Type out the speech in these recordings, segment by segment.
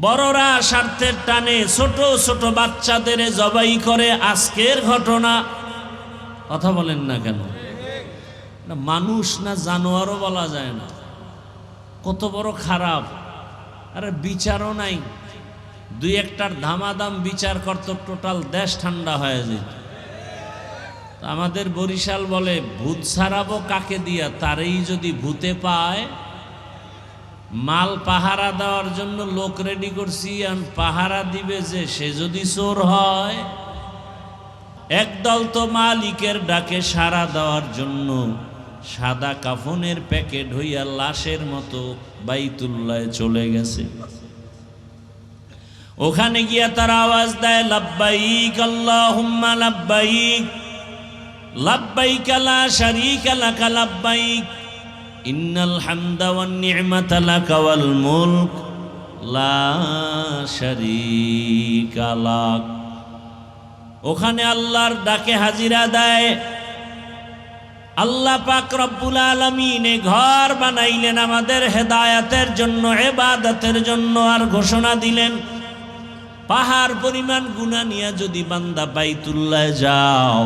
বড়রা স্বার্থের টানে ছোট ছোট বাচ্চাদের জবাই করে। আজকের ঘটনা, কথা বলেন না কেন? মানুষ না জানোয়ারও বলা যায় না, কত বড় খারাপ। আরে বিচারও নাই, দুই একটার ধামাদাম বিচার করত, টোটাল দেশ ঠান্ডা হয়ে যেত। আমাদের বরিশাল বলে ভূত ছাড়াবো কাকে দিয়া, তারেই যদি ভূতে পায়। মাল পাহারা দেওয়ার জন্য লোক রেডি করছি, আর পাহারা দিবে যে সে যদি চোর হয়। একদল তো মালিকের ডাকে সাড়া দেওয়ার জন্য সাদা কাফনের প্যাকেট হইয়া লাশের মতো বাইতুল্লায় চলে গেছে। ওখানে গিয়া তারা আওয়াজ দেয়, লাব্বাইক আল্লাহুম্মা লাব্বাইক, লাব্বাইক লা শারীকা লাকা লাব্বাইক, ইন্নাল হামদা ওয়ান নি'মাতা লাকা ওয়াল মুলক লা শারীকা লাক। ওখানে আল্লাহর ডাকে হাজিরা দেয়। আল্লাহ পাক রব্বুল আলামিন ঘর বানাইলেন আমাদের হেদায়েতের জন্য, ইবাদতের জন্য, আর ঘোষণা দিলেন পাহাড় পরিমাণ গুনাহ নিয়ে যদি বান্দা বাইতুল্লাহ যাও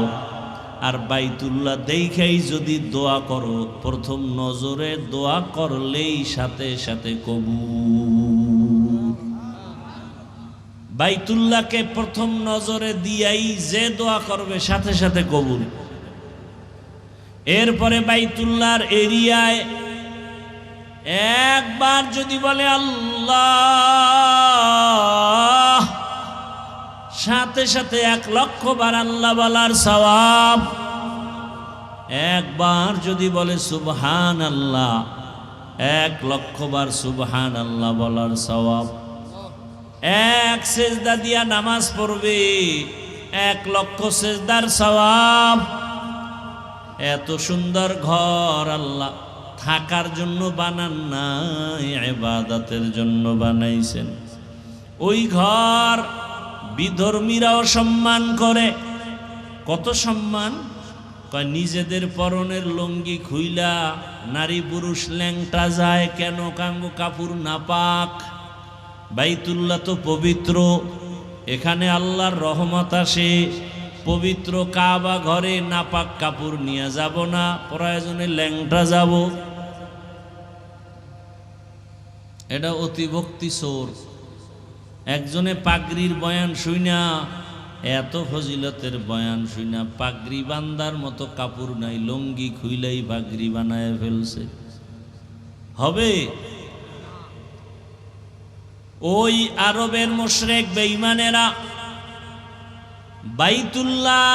আর বাইতুল্লাহ দেখাই যদি দোয়া করো, প্রথম নজরে দোয়া করলেই সাথে সাথে কবুল। বাইতুল্লাহকে প্রথম নজরে দিয়াই যে দোয়া করবে সাথে সাথে কবুল। এরপরে বাইতুল্লাহর এরিয়ায় একবার যদি বলে আল্লাহ, সাথে সাথে 1,00,000 বার আল্লাহ বলার সওয়াব। একবার যদি বলে সুবহানাল্লাহ, 1,00,000 বার সুবহানাল্লাহ বলার সওয়াব। এক সেজদা দিয়া নামাজ পড়বে, 1,00,000 সেজদার সওয়াব। এত সুন্দর ঘর আল্লাহ থাকার জন্য বানান নাই, ইবাদতের জন্য বানাইছেন। ওই ঘর বিধর্মীরাও সম্মান করে। কত সম্মান! কয় নিজেদের পরনের লুঙ্গি খুইলা নারী পুরুষ ল্যাংটা যায় কেন? কাঙ্গো কাপড় নাপাক। বাইতুল্লাহ তো পবিত্র, এখানে আল্লাহর রহমত আসে। পবিত্র কাবা ঘরে নাপাক কাপড় নিয়ে যাব না, প্রয়োজনে ল্যাংটা যাব। এটা অতিভক্তি চোর। একজনে পাগড়ির বয়ান শুইনা, এত ফজিলতের বয়ান শুইনা পাগড়ি বান্দার মতো কাপড় নাই, লুঙ্গি খুইলাই পাগড়ি বানায় ফেলছে। হবে? ওই আরবের মুশরিক বেঈমানেরা বাইতুল্লাহ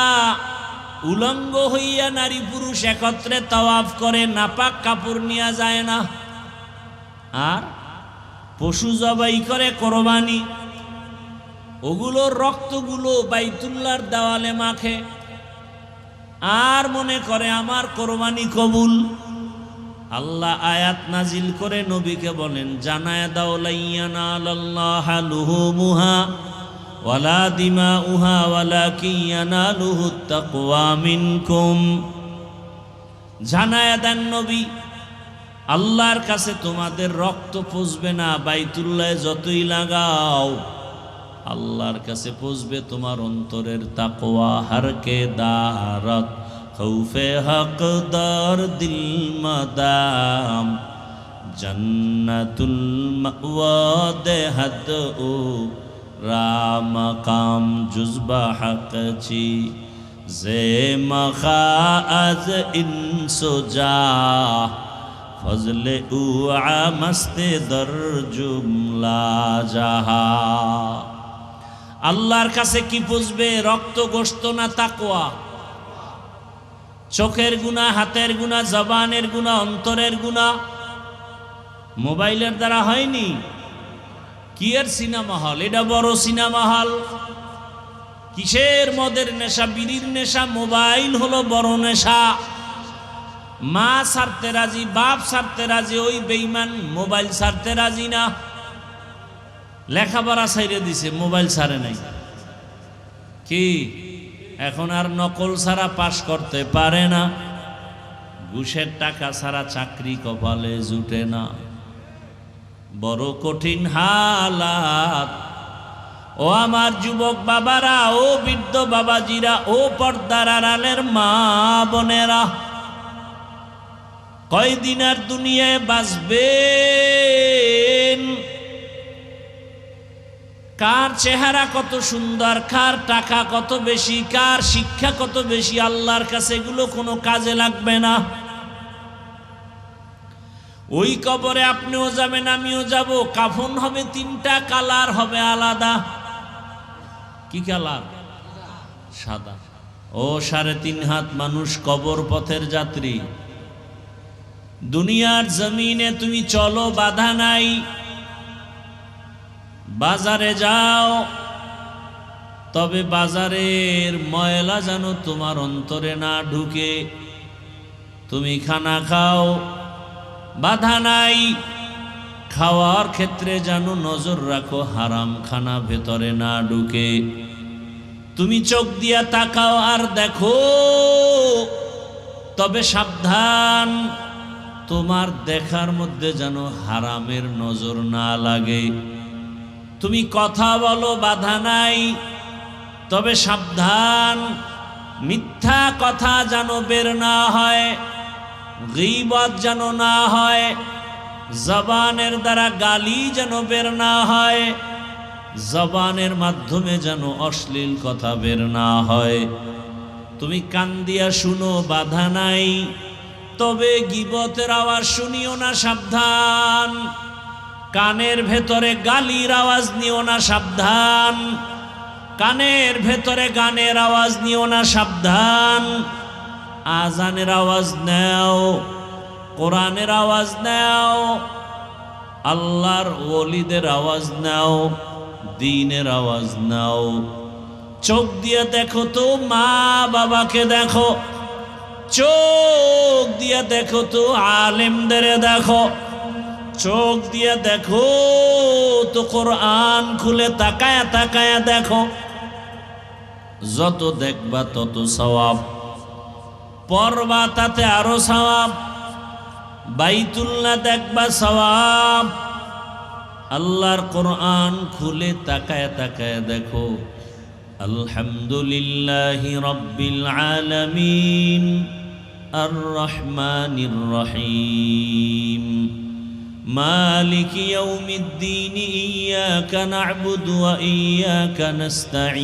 উলঙ্গ হইয়া নারী পুরুষ একত্রে তাওয়াফ করে, নাপাক কাপড় নিয়ে যায় না। আর পশু জবাই করে কোরবানি, ওগুলোর রক্তগুলো বাইতুল্লাহর দেওয়ালে মাখে, আর মনে করে আমার কোরবানি কবুল। আল্লাহ আয়াত নাজিল করে নবীকে বলেন, জানায় দাও লা ইয়ানালাল্লাহু লুহুমুহা ওয়ালা দিমাউহা ওয়ালাকিন ইয়ানালুহুত তাকওয়া মিনকুম। জানায় দেন নবী, আল্লাহর কাছে তোমাদের রক্ত পৌঁছবে না, বাইতুল্লাহে যতই লাগাও, আল্লাহর কাছে পৌঁছবে তোমার অন্তরের তাকওয়া। হারকে দারত খৌফে হকদার দিল মাদাম, জান্নাতুল মাওয়া দেহাদ ও রামকাম জুজবা হকচি জে মখা আজ ইনসুজা ফজলে উ আমস্তে দর জুমলা জাহা। আল্লাহর কাছে কি পুষবে? রক্ত গোশত না তাকওয়া? চোখের গুনাহ, হাতের গুনাহ, জবানের গুনাহ, অন্তরের গুনাহ মোবাইলের দ্বারা হয়নি। কি এর সিনেমা হল? এটা বড় সিনেমা হল। কিসের? মদের নেশা, বিড়ির নেশা। মোবাইল হলো বড় নেশা। মা ছাড়তে রাজি, বাপ ছাড়তে রাজি, ওই বেঈমান মোবাইল ছাড়তে রাজি না। লেখাপড়া ছাইরে দিছে, মোবাইল ছাড়ে নাই। কি এখন আর নকল ছাড়া পাশ করতে পারে না, ঘুষের টাকা ছাড়া চাকরি কপালে জুটে না। বড় কঠিন হালাত। ও আমার যুবক বাবারা, ও বৃদ্ধ বাবাজিরা, ও পর্দার আড়ালের মা বোনেরা, কয়দিন আর দুনিয়ায় বাঁচবেন? কার চেহারা কত সুন্দর, কার টাকা কত বেশি, কার শিক্ষা কত বেশি, আল্লাহর কাছে এগুলো কোনো কাজে লাগবে না। ওই কবরে আপনিও যাবেন, আমিও যাব। কাফন হবে তিনটা, কালার হবে আলাদা। কি কালার? সাদা। ও 3.5 হাত মানুষ কবর পথের যাত্রী। দুনিয়ার জমিনে তুমি চলো, বাধা নাই। বাজারে যাও, তবে বাজারের ময়লা যেন তোমার অন্তরে না ঢুকে। তুমি খানা খাও, বাধা নাই। খাওয়ার ক্ষেত্রে যেন নজর রাখো, হারাম খানা ভেতরে না ঢুকে। তুমি চোখ দিয়া তাকাও আর দেখো, তবে সাবধান, তোমার দেখার মধ্যে যেন হারামের নজর না লাগে। তুমি কথা বলো, বাধা নাই, তবে সাবধান, মিথ্যা কথা যেন বের না হয়, গীবত যেন না হয়, জবানের দ্বারা গালি যেন বের না হয়, জবানের মাধ্যমে যেন অশ্লীল কথা বের না হয়। তুমি কান দিয়া শুনো, বাধা নাই, তবে গীবতের আওয়াজ শুনিও না, সাবধান। কানের ভেতরে গালির আওয়াজ নিও না, সাবধান। কানের ভেতরে গানের আওয়াজ নিও না, সাবধান। আজানের আওয়াজ নাও, কোরআনের আওয়াজ নাও, আল্লাহর ওলিদের আওয়াজ নাও, দ্বীনের আওয়াজ নাও। চোখ দিয়ে দেখো তো মা বাবাকে দেখো, চোখ দিয়ে দেখো তো আলেমদের দেখো, চোখ দিয়ে দেখো তো কোরআন খুলে তাকায়া তাকায়া দেখো। যত দেখবা তত সওয়াব, পড়বা তাতে আরো সওয়াব। বাইতুল্লাহ দেখবা সওয়াব, আল্লাহর কোরআন খুলে তাকায়া তাকায়া দেখো। আলহামদুলিল্লাহি রাব্বিল আলামিন আর রহমানির রহিম মালিক ইয়াউমিদ্দিন ইয়্যাকা না'বুদু ওয়া ইয়্যাকা নাস্তাঈন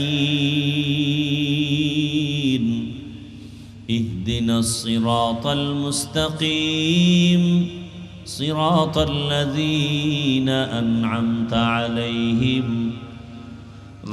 ইহদিনাস সিরাতাল মুস্তাকিম সিরাতাল লাযীনা আন'আমতা আলাইহিম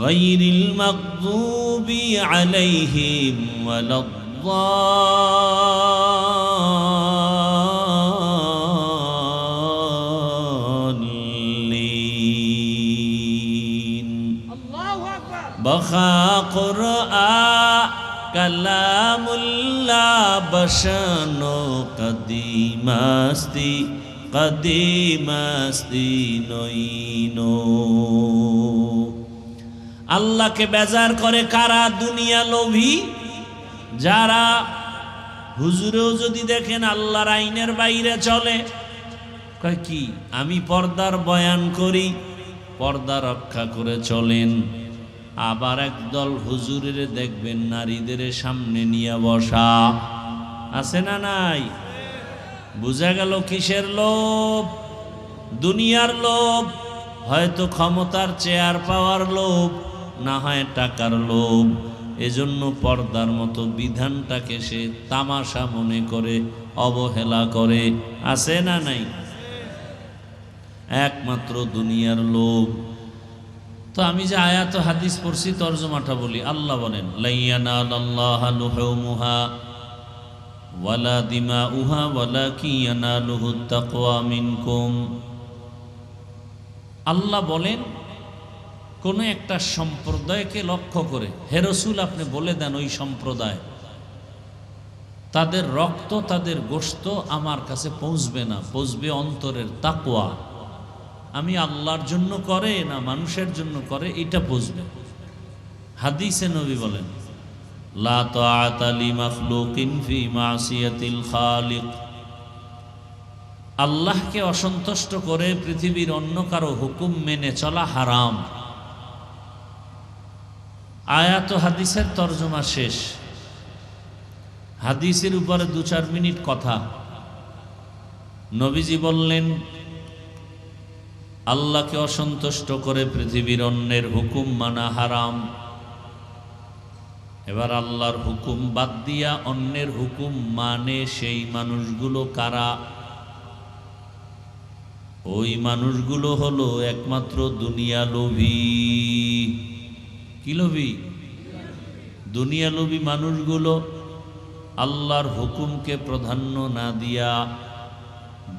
গায়রিল মাগদুবি আলাইহিম ওয়ালাদ-দাল্লিন। আল্লাহু আকবার। বখা কুরআন কালামুল্লাহ বশানো কদিমাস্তি কদিমাস্তি নইনো। আল্লাহকে বেজার করে কারা? দুনিয়া লোভী যারা। হুজুরেও যদি দেখেন আল্লাহর আইনের বাইরে চলে, কয় কি আমি পর্দার বয়ান করি, পর্দা রক্ষা করে চলেন। আবার একদল হুজুরের দেখবেন নারীদের সামনে নিয়ে বসা, আছে না নাই? বুঝা গেল কিসের লোভ? দুনিয়ার লোভ, হয়তো ক্ষমতার চেয়ার পাওয়ার লোভ, না হয় টাকার লোভ। এজন্য পর্দার মতো বিধানটাকে সে তামাশা মনে করে অবহেলা করে, আছে না নাই? একমাত্র দুনিয়ার লোভ। তো আমি যে আয়াত হাদিস পড়ছি তরজমাটা বলি। আল্লাহ বলেন লা ইয়ানালাল্লাহু লুহুমুহা ওয়ালা দিমাউহা ওয়ালাকিন ইয়ানালুহুত তাকওয়া মিনকুম। আল্লাহ বলেন কোন একটা সম্প্রদায়কে লক্ষ্য করে, হে রাসূল আপনি বলে দেন ওই সম্প্রদায়, তাদের রক্ত তাদের গোশত আমার কাছে পৌঁছবে না, পৌঁছবে অন্তরের তাকওয়া। আমি আল্লাহর জন্য করে না মানুষের জন্য করে, এটা বুঝবে। হাদিসে নবী বলেন লা তাআতা লি মাখলুকিন ফি মাসিয়াতিল খালিক আল্লাহকে অসন্তুষ্ট করে পৃথিবীর অন্য কারো হুকুম মেনে চলা হারাম। আয়াত ও হাদিসের তর্জমা শেষ। হাদিসের উপরে 2-4 মিনিট কথা। নবীজি বললেন, আল্লাহকে অসন্তুষ্ট করে পৃথিবীর অন্যের হুকুম মানা হারাম। এবার আল্লাহর হুকুম বাদ দিয়া অন্যের হুকুম মানে সেই মানুষগুলো কারা? ওই মানুষগুলো হলো একমাত্র দুনিয়া লোভী। কি লোভী? দুনিয়া লোভী মানুষগুলো আল্লাহর হুকুমকে প্রাধান্য না দিয়া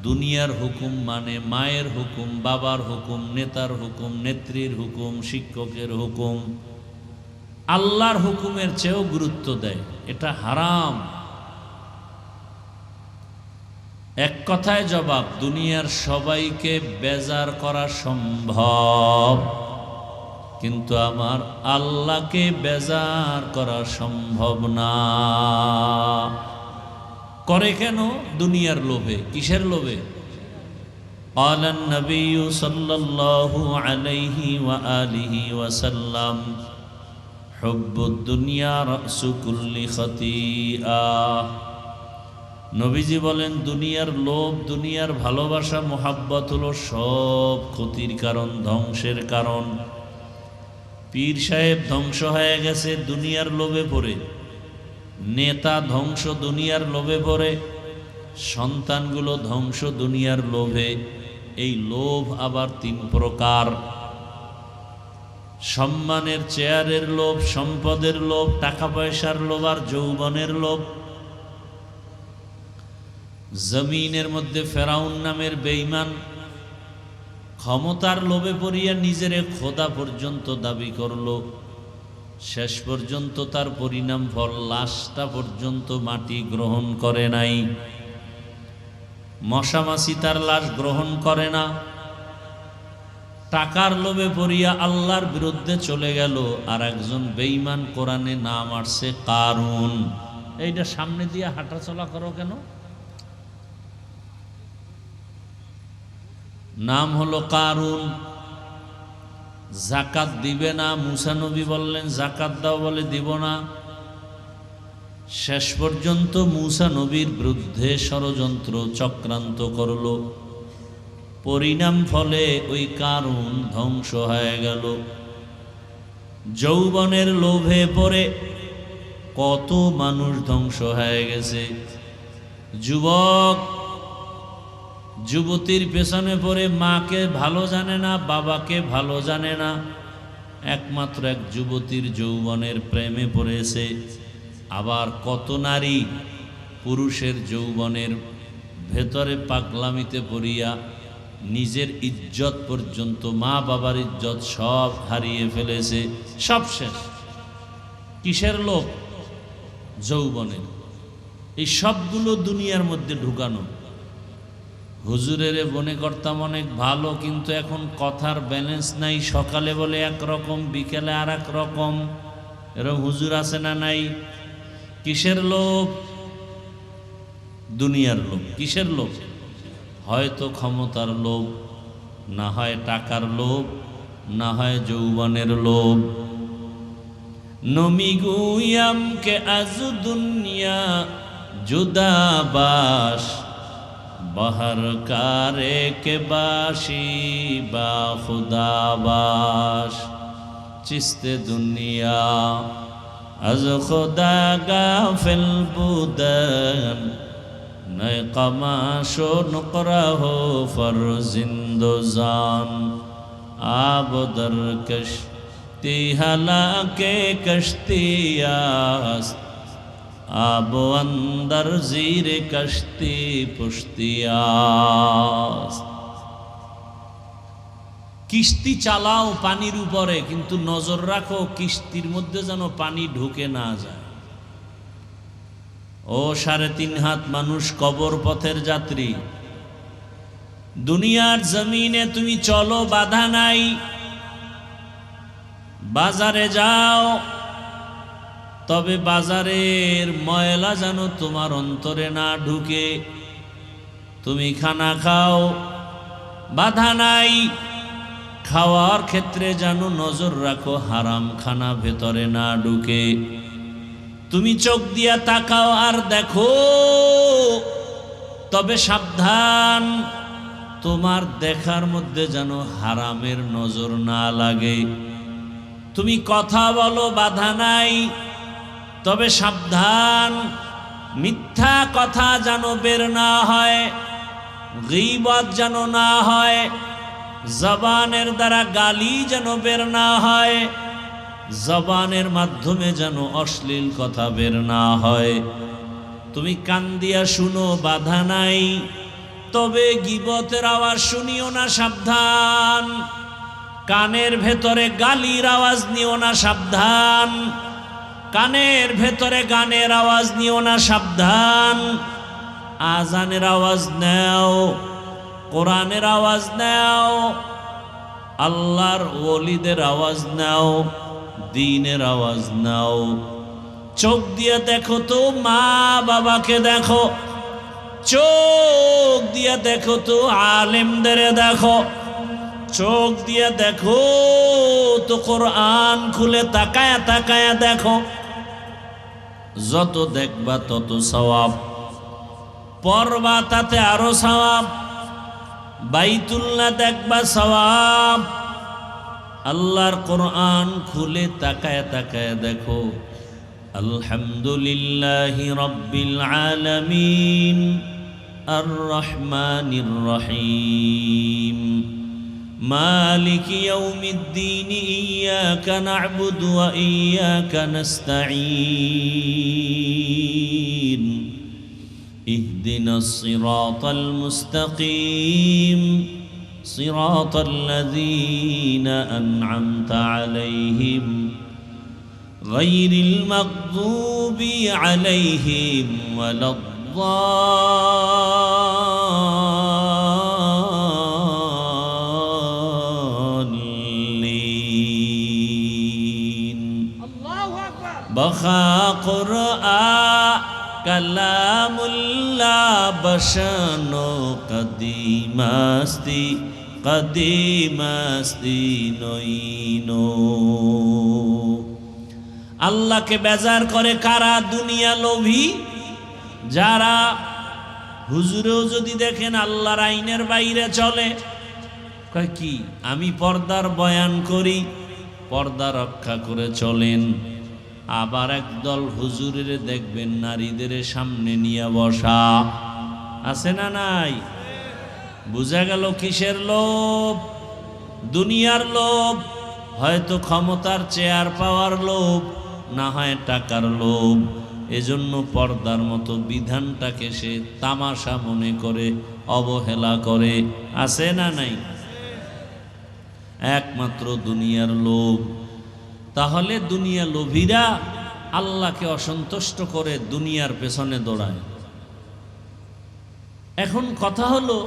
দুনিয়ার হুকুম মানে মায়ের হুকুম, বাবার হুকুম, নেতার হুকুম, নেত্রীর হুকুম, শিক্ষকের হুকুম, আল্লাহর হুকুমের চেয়েও গুরুত্ব দেয়। এটা হারাম। এক কথায় জবাব, দুনিয়ার সবাইকে বেজার করা সম্ভব, কিন্তু আমার আল্লাহকে বেজার করা সম্ভব না। করে কেন? দুনিয়ার লোভে। কিসের লোভে? قال النبي صلى الله عليه وآله وسلم حب الدنيا رأس كل خطيئة। নবীজি বলেন, দুনিয়ার লোভ, দুনিয়ার ভালোবাসা, মোহাব্বত হলো সব ক্ষতির কারণ, ধ্বংসের কারণ। পীর সাহেব ধ্বংস হয়ে গেছে দুনিয়ার লোভে পড়ে, নেতা ধ্বংস দুনিয়ার লোভে পড়ে, সন্তানগুলো ধ্বংস দুনিয়ার লোভে। এই লোভ আবার 3 প্রকার: সম্মানের, চেয়ারের লোভ, সম্পদের লোভ, টাকা পয়সার লোভ আর যৌবনের লোভ। জমিনের মধ্যে ফেরাউন নামের বেঈমান ক্ষমতার লোভে পড়িয়া নিজেরে খোদা পর্যন্ত দাবি করলো। শেষ পর্যন্ত তার পরিণাম ফল, লাশটা পর্যন্ত মাটি গ্রহণ করে নাই। মশামাছি তার লাশ গ্রহণ করে না। টাকার লোভে পড়িয়া আল্লাহর বিরুদ্ধে চলে গেল। আর একজন বেঈমান কোরআনে নাম আসছে কারুন। এইটা সামনে দিয়ে হাঁটা চলা করো কেন? নাম হলো কারুন। জাকাত দিবে না। মুসা নবী বললেন জাকাত দাও, বলে দিব না। শেষ পর্যন্ত মুসা নবীর বিরুদ্ধে ষড়যন্ত্র চক্রান্ত করল। পরিণাম ফলে ওই কারুন ধ্বংস হয়ে গেল। যৌবনের লোভে পড়ে কত মানুষ ধ্বংস হয়ে গেছে। যুবক যুবতীর পেছনে পড়ে মাকে ভালো জানে না, বাবাকে ভালো জানে না, একমাত্র এক যুবতীর যৌবনের প্রেমে পড়েছে। আবার কত নারী পুরুষের যৌবনের ভেতরে পাগলামিতে পড়িয়া নিজের ইজ্জত পর্যন্ত, মা বাবার ইজ্জত সব হারিয়ে ফেলেছে। সব শেষ। কিসের লোভ? যৌবনের। এই সবগুলো দুনিয়ার মধ্যে ঢুকানো। হুজুরের মনে করতাম অনেক ভালো, কিন্তু এখন কথার ব্যালেন্স নাই। সকালে বলে একরকম, বিকেলে আর এক রকম। এরকম হুজুর আছে না নাই? কিসের লোভ? দুনিয়ার লোভ। কিসের লোভ? হয়তো ক্ষমতার লোভ, না হয় টাকার লোভ, না হয় যৌবনের লোভ। নমি গুয়াম কে আজ দুনিয়া জুদাবাস, বাহার কারে কে বাসি বা খুদাবাস। চিস্তে দুনিয়া আজ খুদা গাফিল বুদন, নয় কমাশো নুকরাহো ফরজিন্দোজান। আব দরকশ তি হালাকে কশতিয়াস, আব অন্দর জিরে কশতি পুশতিয়াস। কিস্তি চালাও পানির উপরে, কিন্তু নজর রাখো কিস্তির মধ্যে যেন পানি ঢুকে না যায়। ও 3.5 হাত মানুষ কবর পথের যাত্রী। দুনিয়ার জমিনে তুমি চলো, বাধা নাই। বাজারে যাও, তবে বাজারের ময়লা যেন তোমার অন্তরে না ঢুকে। তুমি খানা খাও, বাধা নাই। খাওয়ার ক্ষেত্রে যেন নজর রাখো হারাম খানা ভেতরে না ঢুকে। তুমি চোখ দিয়া তাকাও আর দেখো, তবে সাবধান, তোমার দেখার মধ্যে যেন হারামের নজর না লাগে। তুমি কথা বলো, বাধা নাই, তবে সাবধান, মিথ্যা কথা যেন বের না হয়, গীবত যেন না হয়, জবানের দ্বারা গালি যেন বের না হয়, জবানের মাধ্যমে যেন অশ্লীল কথা বের না হয়। তুমি কান দিয়া শুনো, বাধা নাই, তবে গীবতের আওয়াজ শুনিও না, সাবধান। কানের ভেতরে গালির আওয়াজ নিও না, সাবধান। কানের ভেতরে গানের আওয়াজ নিও না, সাবধান। আজানের আওয়াজ নাও, কোরআনের আওয়াজ নাও, আল্লাহর ওলিদের আওয়াজ নাও, দ্বীনের আওয়াজ নাও। চোখ দিয়ে দেখো তো মা বাবাকে দেখো, চোখ দিয়ে দেখো তো আলেমদের দেখো, চোখ দিয়ে দেখো তো কোরআন খুলে তাকায়া তাকায়া দেখো। যত দেখবা তত সওয়াব, পড়বা তাতে আরো সওয়াব। বাইতুল্লাহ দেখবা সওয়াব, আল্লাহর কোরআন খুলে তাকায়া তাকায়া দেখো। আলহামদুলিল্লাহি রাব্বিল আলামিন আর রহমানির রহিম মালিকি ইয়াউমিদ্দিন ইয়্যাকা না'বুদু ওয়া ইয়্যাকা নাস্তাঈন ইহদিনাস সিরাতাল মুস্তাকিম সিরাতাল লাযীনা আন'আমতা আলাইহিম গায়রিল মাগদুবি আলাইহিম ওয়ালাদ-দাল্লিন। আল্লাহু আকবার। বখা কুরআন কালামুল্লাহ বশানো কদিমাস্তি কদিমাস্তি নইনো। আল্লাহকে বেজার করে কারা? দুনিয়া লোভী যারা। হুজুরেও যদি দেখেন আল্লাহর আইনের বাইরে চলে, কয় কি আমি পর্দার বয়ান করি, পর্দা রক্ষা করে চলেন। আবার একদল হুজুরের দেখবেন নারীদের সামনে নিয়ে বসা, আছে না নাই? বুঝা গেল কিসের লোভ? দুনিয়ার লোভ, হয়তো ক্ষমতার চেয়ার পাওয়ার লোভ, না হয় টাকার লোভ। এজন্য পর্দার মতো বিধানটাকে সে তামাশা মনে করে অবহেলা করে, আছে না নাই? একমাত্র দুনিয়ার লোভ। তাহলে দুনিয়া লোভীরা আল্লাহকে অসন্তুষ্ট করে দুনিয়ার পেছনে দৌড়ায়। এখন কথা হলো,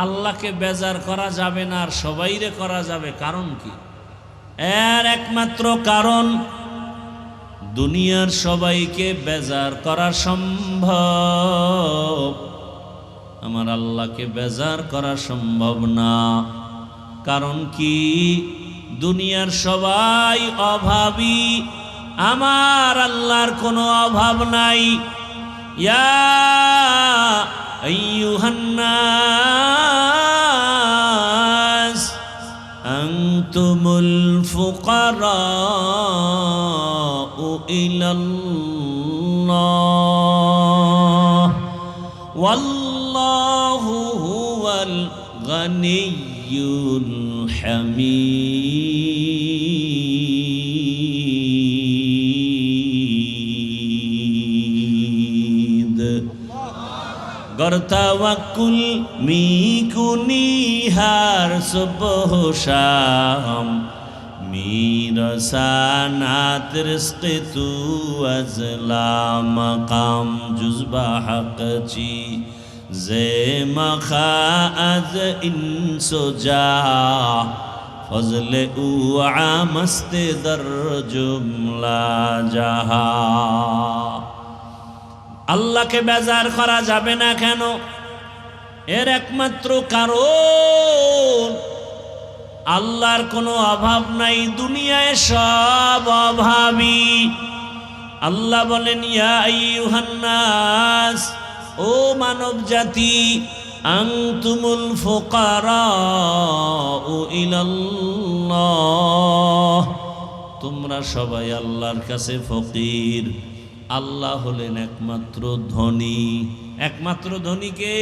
আল্লাহকে বেজার করা যাবে না আর সবাইরে করা যাবে, কারণ কি? এর একমাত্র কারণ, দুনিয়ার সবাইকে বেজার করা সম্ভব, আমার আল্লাহকে বেজার করা সম্ভব না। কারণ কি? দুনিয়ার সবাই অভাবী, আমার আল্লাহর কোনো অভাব নাই। ইয়া আইয়ুহান নাস আনতুমুল ফুকারাউ ইলাল্লাহ ওয়াল্লাহু হুয়াল গানিয়্যুল হামিদ। গর তাওয়াক্কুল মি কুনিহার সুবহ শাম মিরসানাত রিজক তু আজলা মাকাম জুজবা হকচি জে মখা আজ ইনসুজা ফজলে উ আমস্তে দর জুমলা জাহা। আল্লাহকে বেজার করা যাবে না কেন? এর একমাত্র কারণ আল্লাহর কোনো অভাব নাই, দুনিয়ায় সব অভাবী। আল্লাহ বলেন, ইয়া আইয়ুহান নাস, ও মানব জাতি, আনতুমুল ফুকারাউ ইলাল্লাহ, তোমরা সবাই আল্লাহর কাছে ফকির। আল্লাহ হলেন একমাত্র ধনী। একমাত্র ধনীকে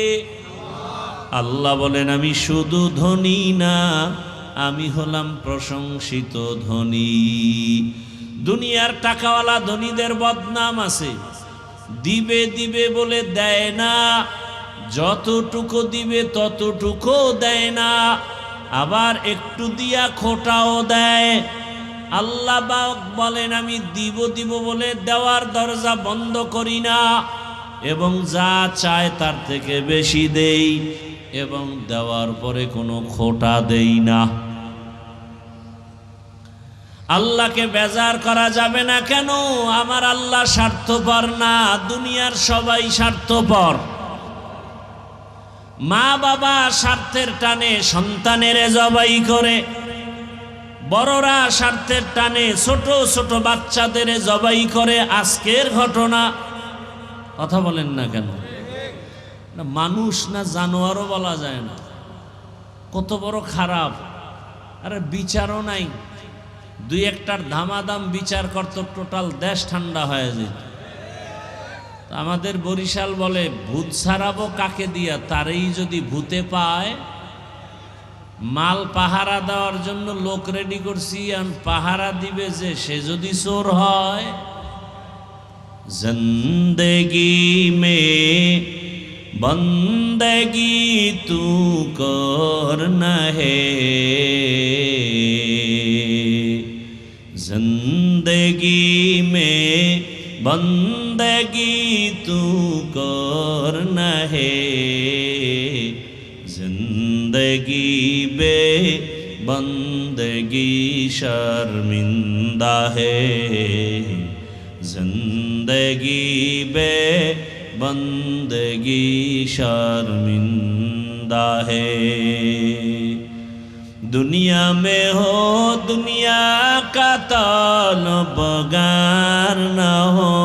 আল্লাহ বলেন, আমি শুধু ধনী না, আমি হলাম প্রশংসিত ধনী। দুনিয়ার টাকাওয়ালা ধনীদের বদনাম আছে, দিবে দিবে বলে দেয় না, যতটুকু দিবে ততটুকু দেয় না, আবার একটু দিয়া খোটাও দেয়। আল্লাহ বলেন, আমি দিব দিব বলে দেওয়ার দরজা বন্ধ করি না, এবং যা চায় তার থেকে বেশি দেই, এবং দেওয়ার পরে কোনো খোটা দেই না। আল্লাহকে বেজার করা যাবে না। কেন? আমার আল্লাহ স্বার্থপর না, দুনিয়ার সবাই স্বার্থপর। মা বাবা স্বার্থের টানে সন্তানের জবাই করে, বড়রা স্বার্থের টানে ছোট ছোট বাচ্চাদের জবাই করে। আজকের ঘটনা। কথা বলেন না কেন? মানুষ না জানোয়ারও বলা যায় না, কত বড় খারাপ। আরে বিচারও নাই, দুই একটার ধামাদাম বিচার করতো, টোটাল দেশ ঠান্ডা হয়ে যেত। আমাদের বরিশাল বলে, ভূত ছাড়াবো কাকে দিয়া, তারই যদি ভূতে পায়। মাল পাহারা দেওয়ার জন্য লোক রেডি করছি, আর পাহারা দিবে যে, সে যদি চোর হয়। জিন্দেগি মে বন্দেগি তু করনা হে, जिंदगी में बंदगी तू करना है, जिंदगी बे बंदगी शर्मिंदा है, जिंदगी बे बंदगी शर्मिंदा है। दुनिया में हो दुनिया का तलबगार न हो,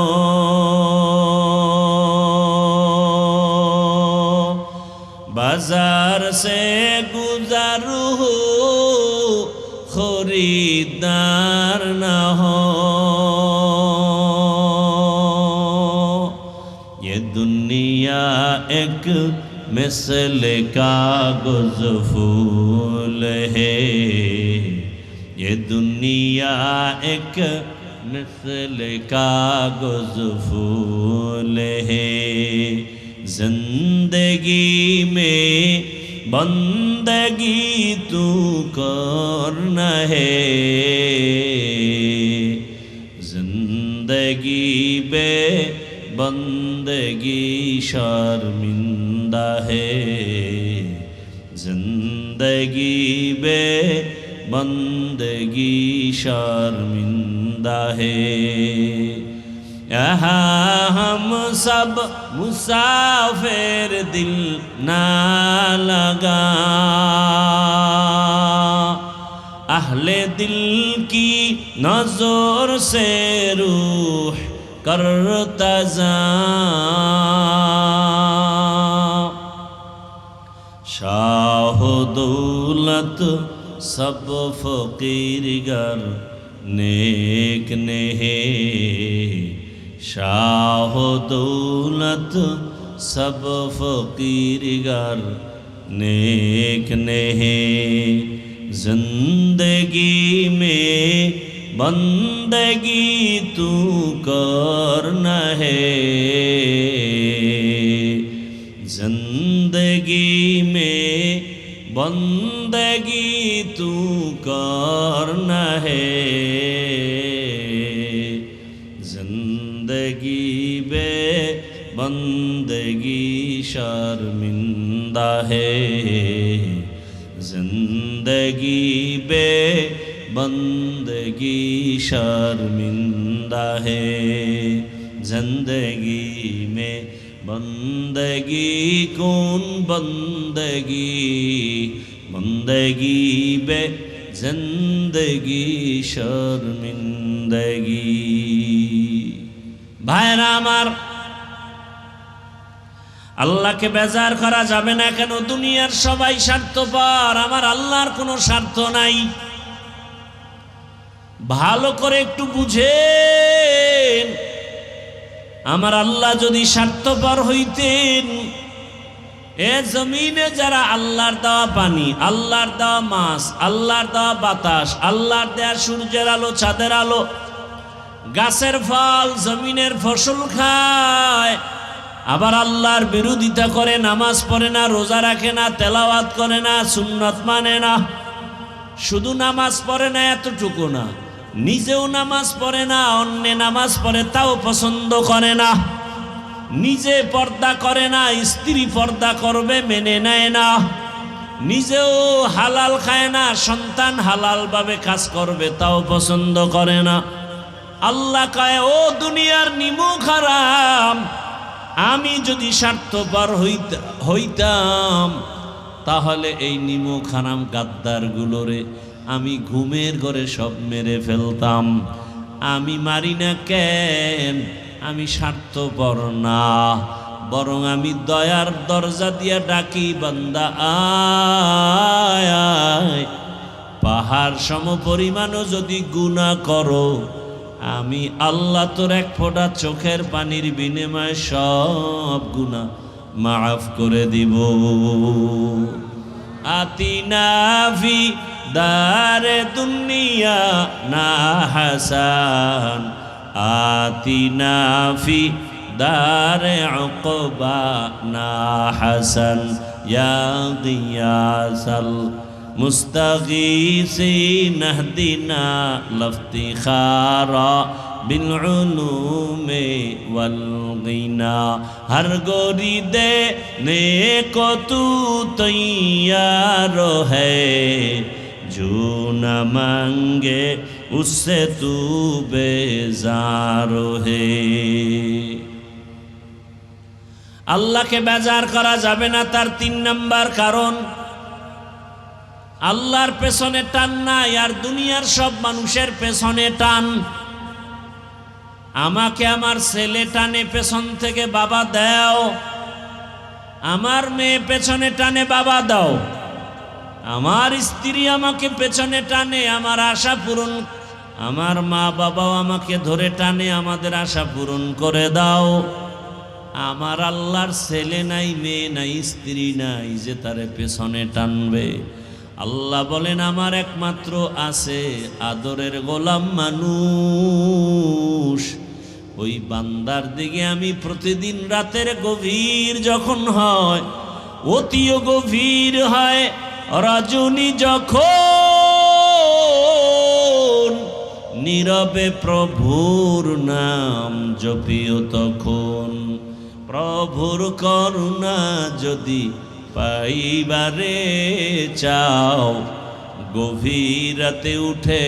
बाजार से गुजर हो खरीदार न हो। ये दुनिया एक मिसल कागज फूल है, ये दुनिया एक मिसल कागज फूल है, जिंदगी में बंदगी तू करना है, जिंदगी बे बंदगी शर्मिंदा है, जिंदगी बे बंदगी शर्मिंदा है। यहाँ हम सब मुसाफिर, दिल ना लगा, अहले दिल की नजर से रूह करता जा, शाह दौलत सब फकीर गर नेक ने है, शाह दौलत सब फकीर गर नेक ने है, जिंदगी में बंदगी तू करना है, जिंदगी में बंदगी तू करना है, जिंदगी बे बंदगी शर्मिंदा है, जिंदगी बे बंदगी शर्मिंदा है, जिंदगी में बंदगी कौन बंदगी बंदगी बे जिंदगी शर्मिंदगी। भाईरा आमार আল্লাহকে বেজার করা যাবে না কেন? দুনিয়ার সবাই স্বার্থপর, আমার আল্লাহর কোনো স্বার্থ নাই। ভালো করে একটু বুঝেন, আমার আল্লাহ যদি স্বার্থপর হইতেন, এ জমিনে যারা আল্লাহর দেওয়া পানি, আল্লাহর দেওয়া মাছ, আল্লাহর দেওয়া বাতাস, আল্লাহর দেওয়া সূর্যের আলো, চাঁদের আলো, গাছের ফল, জমিনের ফসল খায়, আবার আল্লাহর বিরোধিতা করে, নামাজ পড়ে না, রোজা রাখে না, তেলাওয়াত করে না, সুন্নাত মানে না। শুধু নামাজ পড়ে না এতটুকু না, নিজেও নামাজ পড়ে না, অন্য নামাজ পড়ে তাও পছন্দ করে না, নিজে পর্দা করে না, স্ত্রী পর্দা করবে মেনে নেয় না, নিজেও হালাল খায় না, সন্তান হালাল ভাবে কাজ করবে তাও পছন্দ করে না। আল্লাহ কয়, ও দুনিয়ার নিমুখ হারাম, আমি যদি স্বার্থপর হইতাম তাহলে এই নিমুখ হারাম গাদ্দার গুলোরে আমি ঘুমের ঘরে সব মেরে ফেলতাম। আমি মারি না কেন? আমি স্বার্থপর না, বরং আমি দয়ার দরজা দিয়া ডাকি, বান্দা আয় আয়। পাহাড় সম পরিমাণও যদি গুনাহ করো, আমি আল্লাহ তোর এক ফোঁটা চোখের পানির বিনিময়ে সব গুনাহ মাফ করে দিব। আতিনা ফি দারে দুনিয়া না হাসান, আতিনা ফি দারে উকবা না হাসান, ইয়া গিয়াসাল মুস্তাগীসিন ইহদিনা লফতিখারা বিল উলুমে ওয়াল গিনা। হর গোরি দে নেকো তু তৈয়ার হ্যায়, जो न मांगे उससे तू बेजार है। আল্লাহকে বেজার করা যাবে না, তার 3 নাম্বার কারণ আল্লাহর পেছনে টান নাই, আর দুনিয়ার সব মানুষের পেছনে টান। আমাকে আমার ছেলে টানে পেছন থেকে, বাবা দাও। আমার মেয়ে পেছনে টানে, বাবা দাও। আমার স্ত্রী আমাকে পেছনে টানে, আমার আশা পূরণ। আমার মা বাবাও আমাকে ধরে টানে, আমাদের আশা পূরণ করে দাও। আমার আল্লাহর ছেলে নাই, মেয়ে নাই, স্ত্রী নাই যে তারে পেছনে টানবে। আল্লাহ বলেন, আমার একমাত্র আছে আদরের গোলাম মানুষ। ওই বান্দার দিকে আমি প্রতিদিন রাতের গভীর যখন হয়, অতিও গভীর হয়, রজনী যখন নীরবে প্রভুর নাম জপিও, তখন প্রভুর করুণা যদি পাইবারে চাও, গভীর রাতে উঠে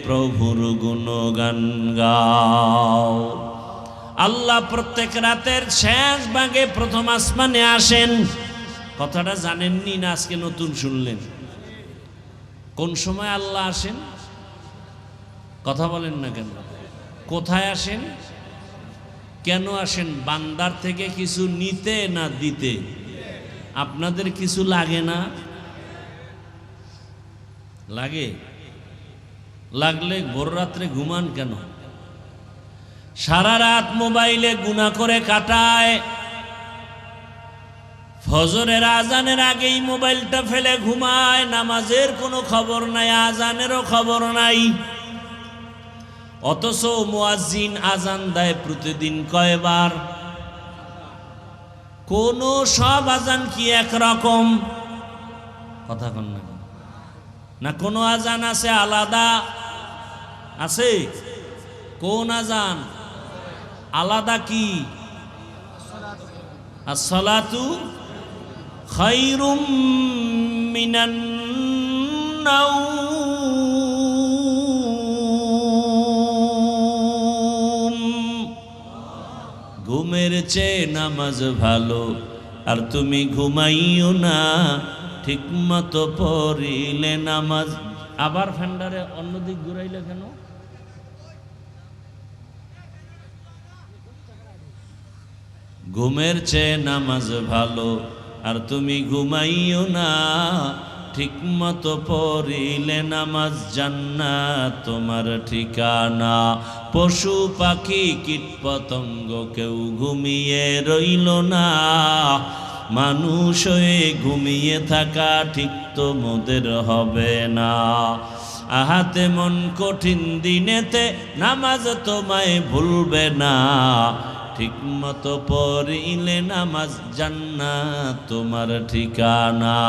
প্রভুর গুণগান গাও। আল্লাহ প্রত্যেক রাতের শেষ ভাগে প্রথম আসমানে আসেন। কথাটা জানেননি না, আজকে নতুন শুনলেন? কোন সময় আল্লাহ আসেন? কথা বলেন না কেন? কোথায় আসেন? কেন আসেন? বান্দার থেকে কিছু নিতে না দিতে? আপনাদের কিছু লাগে না? লাগে? লাগলে ভোর রাত্রে ঘুমান কেন? সারা রাত মোবাইলে গুনাহ করে কাটায়, ফজরের আজানের আগেই মোবাইলটা ফেলে ঘুমায়, নামাজের কোনো খবর নাই, আজানেরও খবর নাই। অথচ মুয়াজ্জিন আজান দেয় প্রতিদিন কয়বার? কোন সব আজান কি একরকম? কথা কন না, না কোন আজান আছে আলাদা? আছে? কোন আজান আলাদা? কি? আসসালাতু খায়রুম মিনান নাওম। ঘুমের ঘুমের চেয়ে নামাজ ভালো, আর তুমি ঘুমাইও না ঠিক মতো পড়িলে নামাজ। আবার ফ্যান্ডারে অন্যদিক ঘুরাইলে কেন? ঘুমের চেয়ে নামাজ ভালো, আর তুমি ঘুমাইও না ঠিক মতো পড়িলে নামাজ। জান্নাত তোমার ঠিকানা। পশু পাখি কীট পতঙ্গ কেউ ঘুমিয়ে রইল না, মানুষ হয়ে ঘুমিয়ে থাকা ঠিক তো মোদের হবে না। আহাতে মন কঠিন দিনেতে নামাজ তোমায় ভুলবে না, ঠিক মতো পড়িলে নামাজ। জান্নাত তোমার ঠিকানা।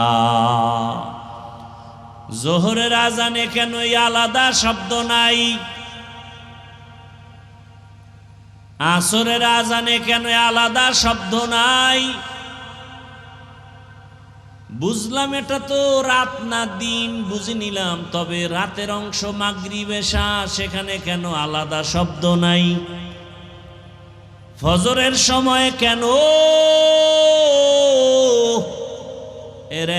জোহরের আজানে কেন আলাদা শব্দ নাই? আসরের আজানে কেন আলাদা শব্দ নাই? বুঝলাম এটা তো রাত না দিন, বুঝে নিলাম, তবে রাতের অংশ মাগরিব এশা, সেখানে কেন আলাদা শব্দ নাই? ফজরের সময় কেন? এর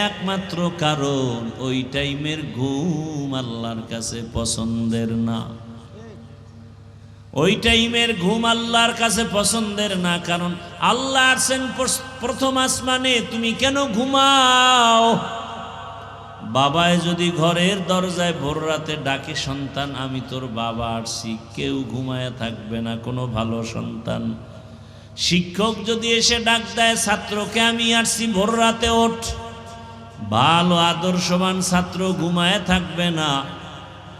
একমাত্র কারণ ওই টাইমের ঘুম আল্লাহর কাছে পছন্দের না। ওই টাইমের ঘুম আল্লাহর কাছে পছন্দের না, কারণ আল্লাহ আছেন প্রথম আসমানে, তুমি কেন ঘুমাও? বাবায় যদি ঘরের দরজায় ভোর রাতে ডাকে, সন্তান আমি তোর বাবা আসছি, কেউ ঘুমায় থাকবে না, কোনো ভালো সন্তান। শিক্ষক যদি এসে ডাক দেয়, ছাত্রকে আমি আসছি ভোর রাতে ওঠ, ভালো আদর্শবান ছাত্র ঘুমায় থাকবে না।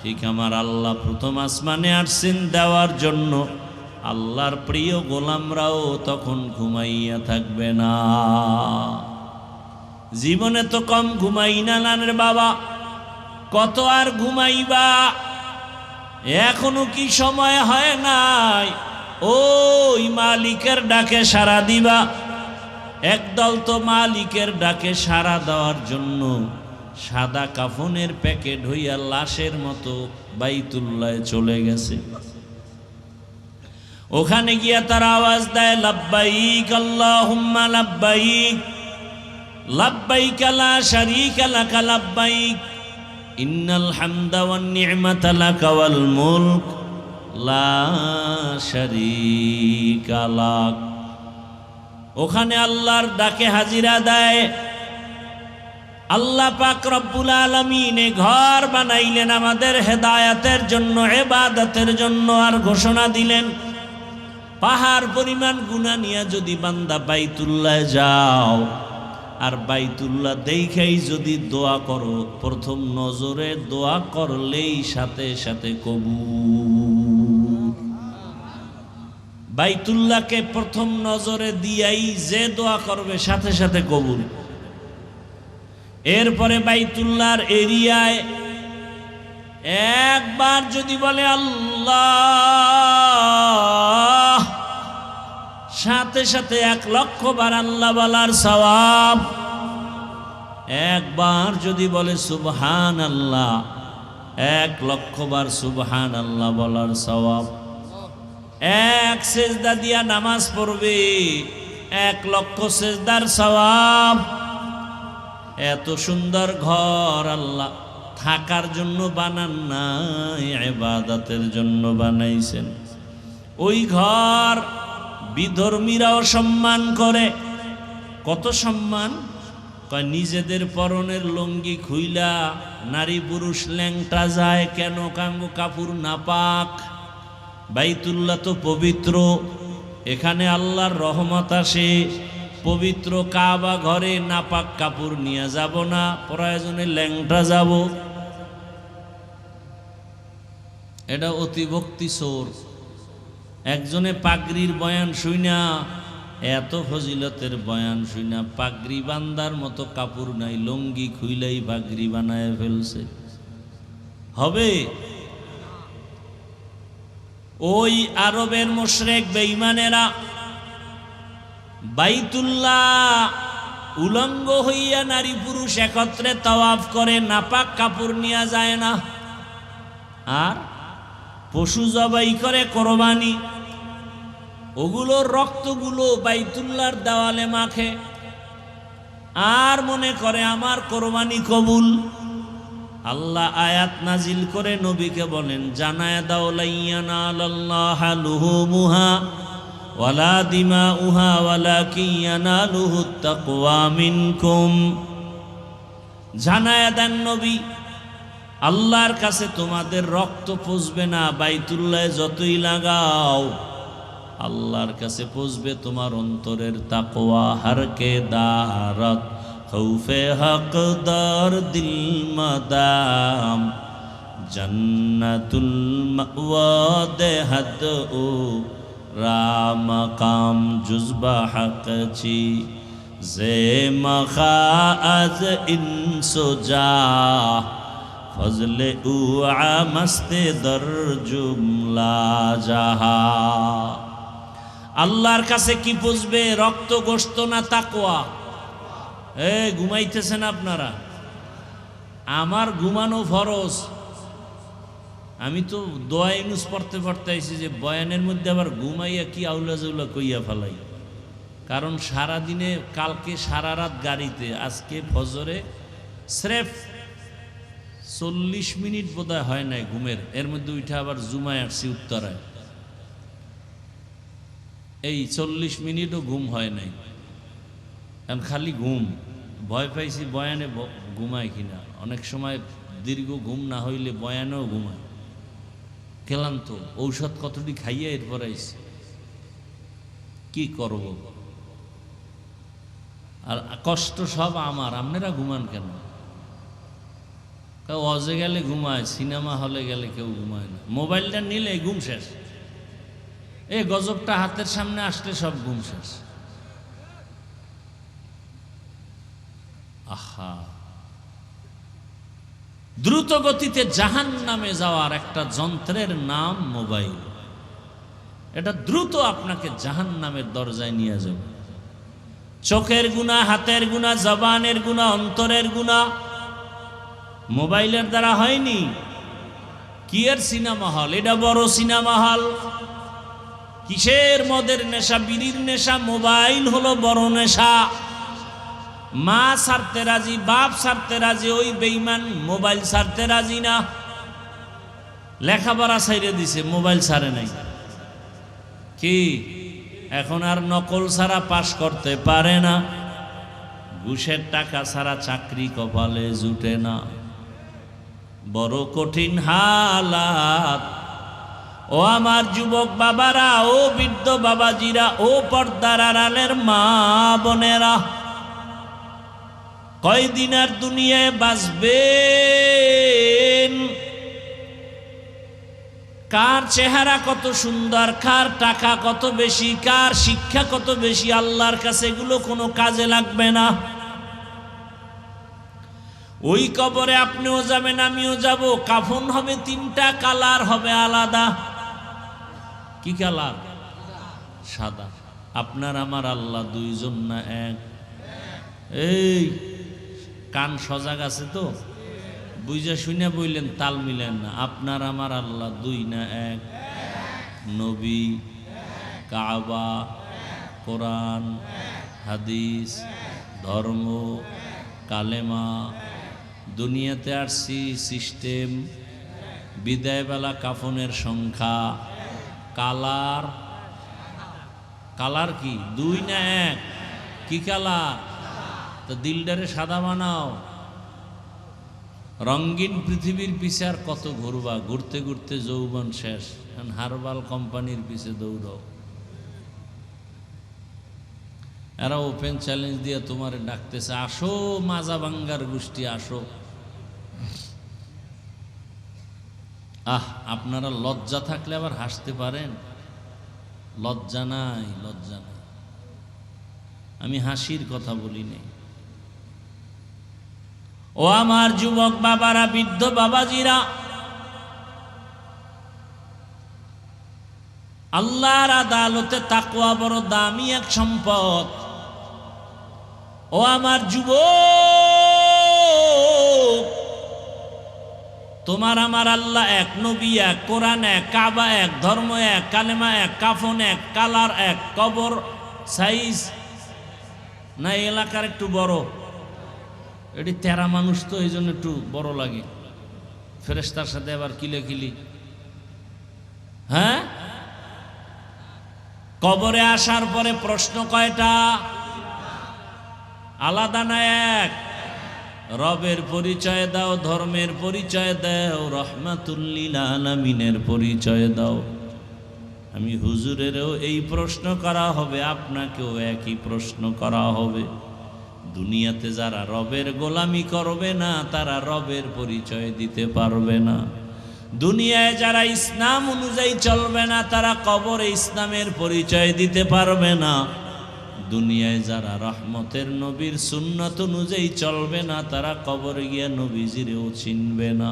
ঠিক আমার আল্লাহ প্রথম আসমানে আসছেন দেওয়ার জন্য, আল্লাহর প্রিয় গোলামরাও তখন ঘুমাইয়া থাকবে না। জীবনে তো কম ঘুমাই না নানের বাবা, কত আর ঘুমাইবা? এখনো কি সময় হয় নাই ওই মালিকের ডাকে সাড়া দিবা? একদল তো মালিকের ডাকে সাড়া দেওয়ার জন্য সাদা কাফনের প্যাকেট হইয়া লাশের মতো বাইতুল্লাহ চলে গেছে। ওখানে গিয়া তারা আওয়াজ দেয়, লাব্বাইক আল্লাহুম্মা লাব্বাইক, লাব্বাইক লা শারীকা লাকা লাব্বাইক, ইন্নাল হামদা ওয়ান নি'মাতা লাকা ওয়াল মুলক লা শারীকা লাক। ওখানে আল্লাহর ডাকে হাজিরা দেয়। আল্লাহ পাক রব্বুল আলামিন ঘর বানাইলেন আমাদের হেদায়েতের জন্য, ইবাদতের জন্য, আর ঘোষণা দিলেন পাহাড় পরিমাণ গুনাহ নিয়ে যদি বান্দা বাইতুল্লাহ যাও, আর বাইতুল্লাহ দেখাই যদি দোয়া করো, প্রথম নজরে দোয়া করলেই সাথে সাথে কবুল। বাইতুল্লাহকে প্রথম নজরে দিয়াই যে দোয়া করবে সাথে সাথে কবুল। এরপরে বাইতুল্লাহর এরিয়ায় একবার যদি বলে আল্লাহ, সাথে সাথে 1,00,000 বার আল্লাহ বলার সওয়াব। একবার যদি বলে সুবহানাল্লাহ, 1,00,000 বার সুবহানাল্লাহ বলার সওয়াব। এক সেজদা দিয়া নামাজ পড়বে, 1,00,000 সেজদার সওয়াব। এত সুন্দর ঘর আল্লাহ থাকার জন্য বানান নাই, ইবাদতের জন্য বানাইছেন। ওই ঘর বিধর্মীরাও সম্মান করে। কত সম্মান! কয় নিজেদের পরনের লুঙ্গি খুইলা নারী পুরুষ ল্যাংটা যায় কেন? কাঙ্গো কাপড় নাপাক। বাইতুল্লাহ তো পবিত্র, এখানে আল্লাহর রহমত আসে। পবিত্র কাবা ঘরে নাপাক কাপড় নিয়ে যাব না, প্রয়োজনে ল্যাংটা যাব। এটা অতিভক্তি সোর। একজনে পাগড়ির বয়ান শুইনা, এত ফজিলতের বয়ান শুইনা পাগড়ি বান্দার মতো কাপড় নাই, লুঙ্গি খুইলাই পাগড়ি বানায় ফেলছে। হবে? ওই আরবের মুশরিক বেঈমানেরা বাইতুল্লাহ উলঙ্গ হইয়া নারী পুরুষ একত্রে তাওয়াফ করে, নাপাক কাপড় নিয়ে যায় না। আর পশু জবাই করে কোরবানি। ওগুলোর রক্তগুলো বাইতুল্লাহর দেওয়ালে মাখে আর মনে করে আমার কোরবানি কবুল। আল্লাহ আয়াত নাজিল করে নবীকে বলেন, জানায় দাও লা ইয়ানালাল্লাহা লুহুমুহা ওয়ালা দিমাউহা ওয়ালাকিন ইয়ানালুহুত তাকওয়া মিনকুম। জানায় দেন নবী, আল্লাহর কাছে তোমাদের রক্ত পৌঁছবে না, বাইতুল্লাহে যতই লাগাও, আল্লাহর কাছে পৌঁছবে তোমার অন্তরের তাকওয়া। হারকে দারত খৌফে হকদার দিল মাদাম জান্নাতুল মাওয়া দেহাদ ও রামকাম জুজবা হকচি জে মখা আজ ইনসুজা ফজলে উ আমস্তে দর জুমলা জাহা। আল্লাহর কাছে কি পুষবে? রক্ত গোশত না তাকওয়া? ঘুমাইতেছেন আপনারা? আমার ঘুমানো ফরজ। আমি তো দোয়া ইউনুস পড়তে পড়তে আইছি যে বয়ানের মধ্যে আবার ঘুমাইয়া কি আউলা জাউলা কইয়া ফেলাই। কারণ সারাদিনে, কালকে সারা রাত গাড়িতে, আজকে ফজরে স্রেফ 40 মিনিট বোধহয় হয় নাই ঘুমের, এর মধ্যে উঠে আবার জুমায় আসছি উত্তরায়। এই 40 মিনিটও ঘুম হয় নাই, কারণ খালি ঘুম। ভয় পাইছি বয়ানে ঘুমায় কিনা। অনেক সময় দীর্ঘ ঘুম না হইলে বয়ানেও ঘুমায়। ক্লান্ত, ঔষধ কতটি খাইয়া এরপর আইছি, কি করব? আর কষ্ট সব আমার, আপনারা ঘুমান কেন? কেউ অজে গেলে ঘুমায়, সিনেমা হলে গেলে কেউ ঘুমায় না। মোবাইলটা নিলে ঘুম শেষ। এই গজবটা হাতের সামনে আসলে সব ঘুম শেষ। আহা, দ্রুত গতিতে জাহান্নামে যাওয়ার একটা যন্ত্রের নাম মোবাইল। এটা দ্রুত আপনাকে জাহান্নামের দরজায় নিয়ে যাবে। চোখের গুনাহ, হাতের গুনাহ, জবানের গুনাহ, অন্তরের গুনাহ মোবাইলের দ্বারা হয়নি। কি এর সিনেমা হল? এটা বড় সিনেমা হল। কিসের? মদের নেশা, বিড়ির নেশা। মোবাইল হলো বড় নেশা। মা ছাড়তে রাজি, বাপ ছাড়তে রাজি, ওই বেঈমান মোবাইল ছাড়তে রাজি না। লেখাপড়া ছাইরে দিছে, মোবাইল ছাড়ে নাই। কি এখন আর নকল ছাড়া পাশ করতে পারে না। ঘুষের টাকা ছাড়া চাকরি কপালে জুটে না। বড় কঠিন হালাত। ও আমার যুবক বাবারা, ও বৃদ্ধ বাবাজিরা, ও পর্দার আড়ালের মা বোনেরা, কয়দিন আর দুনিয়ায় বাঁচবেন? কার চেহারা কত সুন্দর, কার টাকা কত বেশি, কার শিক্ষা কত বেশি, আল্লাহর কাছে এগুলো কোনো কাজে লাগবে না। ওই কবরে আপনিও যাবেন, আমিও যাব। কাফন হবে 3টা, কালার হবে আলাদা। কি কালার? সাদা। আপনার আমার আল্লাহ দুইজন না এক? এই কান সজাগ আছে তো? বুঝা শুনে বললেন, তাল মিলেন না। আপনার আমার আল্লাহ দুই না এক? নবী, কাবা, কোরআন, হাদিস, ধর্ম, কালেমা, দুনিয়াতে আসছি সিস্টেম, বিদায়বেলা কাফনের সংখ্যা, কালার। কালার কি? দুই না এক? কি কালার? তো দিলটারে সাদা বানাও। রঙিন পৃথিবীর পিছে আর কত ঘুরবা? ঘুরতে ঘুরতে যৌবন শেষ। হারবাল কোম্পানির পিছে দৌড়াও। এরা ওপেন চ্যালেঞ্জ দিয়ে তোমারে ডাকতেছে, আসো মাজা ভাঙ্গার গোষ্ঠী, আসো। আপনারা লজ্জা থাকলে আবার হাসতে পারেন। লজ্জা নাই, লজ্জা নাই। আমি হাসির কথা বলি নাই। ও আমার যুবক বাবারা, বৃদ্ধ বাবাজিরা, আল্লাহর আদালতে তাকওয়া বড় দামি এক সম্পদ। ও আমার যুবক, তোমার আমার আল্লাহ এক, নবী এক, কোরআন এক, কাবা এক, ধর্ম এক, কালেমা এক, কাফন এক, কালার এক, কবর সাইজ না এলাকার একটু বড়, এটি 13 মানুষ তো এই জন্য একটু বড় লাগে, ফেরেশতার সাথে আবার কিলে হ্যাঁ। কবরে আসার পরে প্রশ্ন কয়টা? আলাদা না এক? রবের পরিচয় দাও, ধর্মের পরিচয় দাও, রহমাতুল লিল আলামিনের পরিচয় দাও। আমি হুজুরেরও এই প্রশ্ন করা হবে, আপনাকেও একই প্রশ্ন করা হবে। দুনিয়াতে যারা রবের গোলামি করবে না তারা রবের পরিচয় দিতে পারবে না। দুনিয়ায় যারা ইসলাম অনুযায়ী চলবে না তারা কবরে ইসলামের পরিচয় দিতে পারবে না। দুনিয়ায় যারা রহমতের নবীর সুন্নত অনুযায়ী চলবে না তারা কবরে গিয়ে নবীজিরেও চিনবে না।